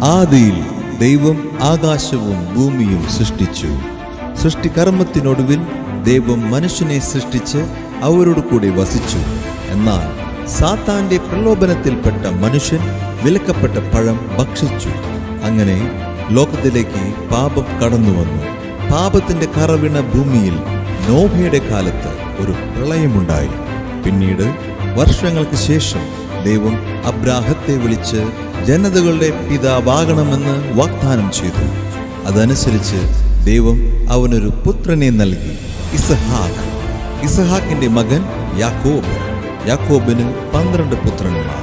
ആദിയിൽ ദൈവം ആകാശവും ഭൂമിയും സൃഷ്ടിച്ചു. സൃഷ്ടികർമ്മത്തിനൊടുവിൽ ദൈവം മനുഷ്യനെ സൃഷ്ടിച്ച് അവരോട് കൂടി വസിച്ചു. എന്നാൽ സാത്താന്റെ പ്രലോഭനത്തിൽപ്പെട്ട മനുഷ്യൻ വിലക്കപ്പെട്ട പഴം ഭക്ഷിച്ചു. അങ്ങനെ ലോകത്തിലേക്ക് പാപം കടന്നുവന്നു. പാപത്തിന്റെ കറവിണ ഭൂമിയിൽ നോഹയുടെ കാലത്ത് ഒരു പ്രളയമുണ്ടായി. പിന്നീട് വർഷങ്ങൾക്ക് ശേഷം ദൈവം അബ്രാഹത്തെ വിളിച്ച് ജനതകളുടെ പിതാവാകണമെന്ന് വാഗ്ദാനം ചെയ്തു. അതനുസരിച്ച് ദൈവം അവനൊരു പുത്രനെ നൽകി, ഇസഹാക്ക്. ഇസഹാക്കിന്റെ മകൻ യാക്കോബ്. യാക്കോബിന് 12 പുത്രന്മാർ.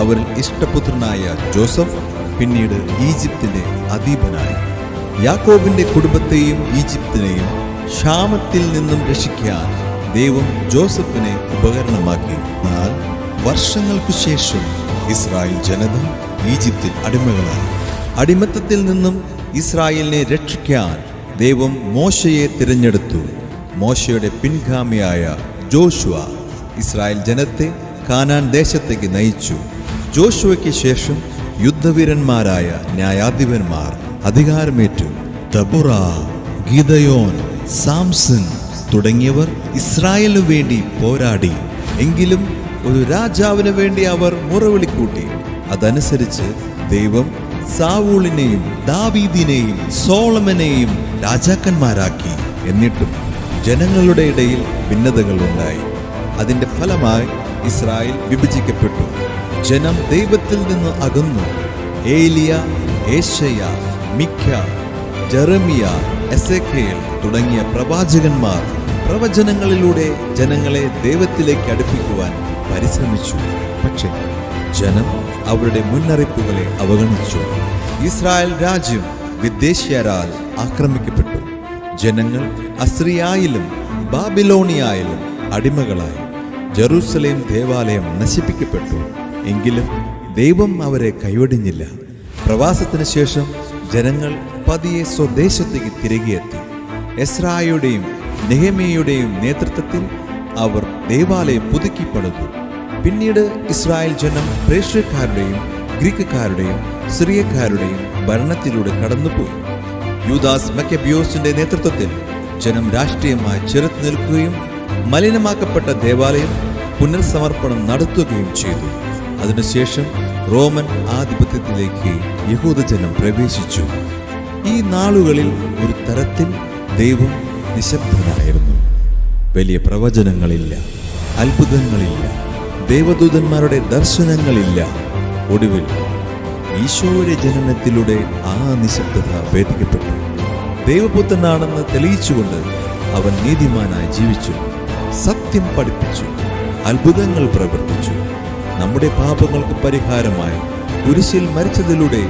അവരിൽ ഇഷ്ടപുത്രനായ ജോസഫ് പിന്നീട് ഈജിപ്തിന്റെ അധീപനായി. യാക്കോബിന്റെ കുടുംബത്തെയും ഈജിപ്തിനെയും ക്ഷാമത്തിൽ നിന്നും രക്ഷിക്കാൻ ദൈവം ജോസഫിനെ ഉപകരണമാക്കി. എന്നാൽ വർഷങ്ങൾക്കു ശേഷം ഇസ്രായേൽ ജനത ഈജിപ്തിൽ അടിമകളായി. അടിമത്തത്തിൽ നിന്നും ഇസ്രായേലിനെ രക്ഷിക്കാൻ ദൈവം മോശയെ തിരഞ്ഞെടുത്തു. മോശയുടെ പിൻഗാമിയായ ജോഷുവ ഇസ്രായേൽ ജനത്തെ കാനാൻ ദേശത്തേക്ക് നയിച്ചു. ജോഷുവയ്ക്ക് ശേഷം യുദ്ധവീരന്മാരായ ന്യായാധിപന്മാർ അധികാരമേറ്റു. ദബുറ, ഗിദയോൻ, സാംസൺ തുടങ്ങിയവർ ഇസ്രായേലിനു വേണ്ടി പോരാടി. എങ്കിലും ഒരു രാജാവിന് വേണ്ടി അവർ മുറവിളിക്കൂട്ടി. അതനുസരിച്ച് ദൈവം സാവൂളിനെയും ദാവീദിനെയും സോളമനെയും രാജാക്കന്മാരാക്കി. എന്നിട്ടും ജനങ്ങളുടെ ഇടയിൽ ഭിന്നതകൾ ഉണ്ടായി. അതിന്റെ ഫലമായി ഇസ്രായേൽ വിഭജിക്കപ്പെട്ടു. ജനം ദൈവത്തിൽ നിന്ന് അകന്നു. ഏലിയ, ഏശയ്യ, മിക്ക, ജെറമിയ, എസേക്കിയേൽ തുടങ്ങിയ പ്രവാചകന്മാർ പ്രവചനങ്ങളിലൂടെ ജനങ്ങളെ ദൈവത്തിലേക്ക് അടുപ്പിക്കുവാൻ പരിശ്രമിച്ചു. പക്ഷേ ജനം അവരുടെ മുന്നറിയിപ്പുകളെ അവഗണിച്ചു. ഇസ്രായേൽ രാജ്യം വിദേശീയരാൽ ആക്രമിക്കപ്പെട്ടു. ജനങ്ങൾ അസ്രിയായിലും ബാബിലോണിയായാലും അടിമകളായി. ജെറൂസലേം ദേവാലയം നശിപ്പിക്കപ്പെട്ടു. എങ്കിലും ദൈവം അവരെ കൈവടിഞ്ഞില്ല. പ്രവാസത്തിന് ശേഷം ജനങ്ങൾ പതിയെ സ്വദേശത്തേക്ക് തിരികെയെത്തി. എസ്രായുടെയും നെഹെമ്യയുടെയും നേതൃത്വത്തിൽ അവർ ദേവാലയം പുതുക്കി പണിതു. പിന്നീട് ഇസ്രായേൽ ജനം പേർഷ്യക്കാരുടെയും ഗ്രീക്കുകാരുടെയും സിറിയക്കാരുടെയും ഭരണത്തിലൂടെ കടന്നുപോയി. യൂദാസ് മക്കബിയോസിന്റെ നേതൃത്വത്തിൽ ജനം രാഷ്ട്രീയമായി ചെറുത്തു നിൽക്കുകയും മലിനമാക്കപ്പെട്ട ദേവാലയം പുനർസമർപ്പണം നടത്തുകയും ചെയ്തു. അതിനുശേഷം റോമൻ ആധിപത്യത്തിലേക്ക് യഹൂദജനം പ്രവേശിച്ചു. ഈ നാളുകളിൽ ഒരു തരത്തിൽ ദൈവം നിശബ്ദനായിരുന്നു. വലിയ പ്രവചനങ്ങളില്ല, അത്ഭുതങ്ങളില്ല, ദൈവദൂതന്മാരുടെ ദർശനങ്ങളില്ല. ഒടുവിൽ ഈശോയുടെ ജനനത്തിലൂടെ ആ നിശബ്ദത ഭേദിക്കപ്പെട്ടു. ദൈവപുത്രനാണെന്ന് തെളിയിച്ചുകൊണ്ട് അവൻ നീതിമാനായി ജീവിച്ചു, സത്യം പഠിപ്പിച്ചു, അത്ഭുതങ്ങൾ പ്രവർത്തിച്ചു. നമ്മുടെ പാപങ്ങൾക്ക് പരിഹാരമായി കുരിശിൽ മരിച്ചതിലൂടെ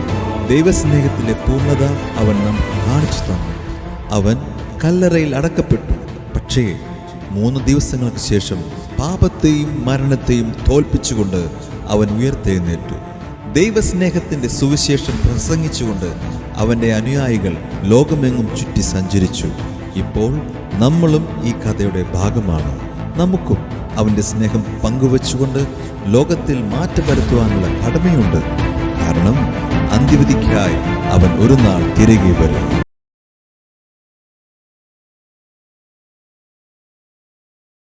ദൈവസ്നേഹത്തിന്റെ പൂർണ്ണത അവൻ നമുക്ക് കാണിച്ചു തന്നു. അവൻ കല്ലറയിൽ അടക്കപ്പെട്ടു. പക്ഷേ 3 ദിവസങ്ങൾക്ക് ശേഷം പാപത്തെയും മരണത്തെയും തോൽപ്പിച്ചുകൊണ്ട് അവൻ ഉയർത്തെഴുന്നേറ്റു. ദൈവസ്നേഹത്തിന്റെ സുവിശേഷം പ്രസംഗിച്ചുകൊണ്ട് അവന്റെ അനുയായികൾ ലോകമെങ്ങും ചുറ്റി സഞ്ചരിച്ചു. ഇപ്പോൾ നമ്മളും ഈ കഥയുടെ ഭാഗമാണ്. നമുക്കും അവന്റെ സ്നേഹം പങ്കുവച്ചുകൊണ്ട് ലോകത്തിൽ മാറ്റം വരുത്തുവാനുള്ള കടമയുണ്ട്. കാരണം അന്ത്യവിധിക്കായി അവൻ ഒരു നാൾ തിരികെ വരും.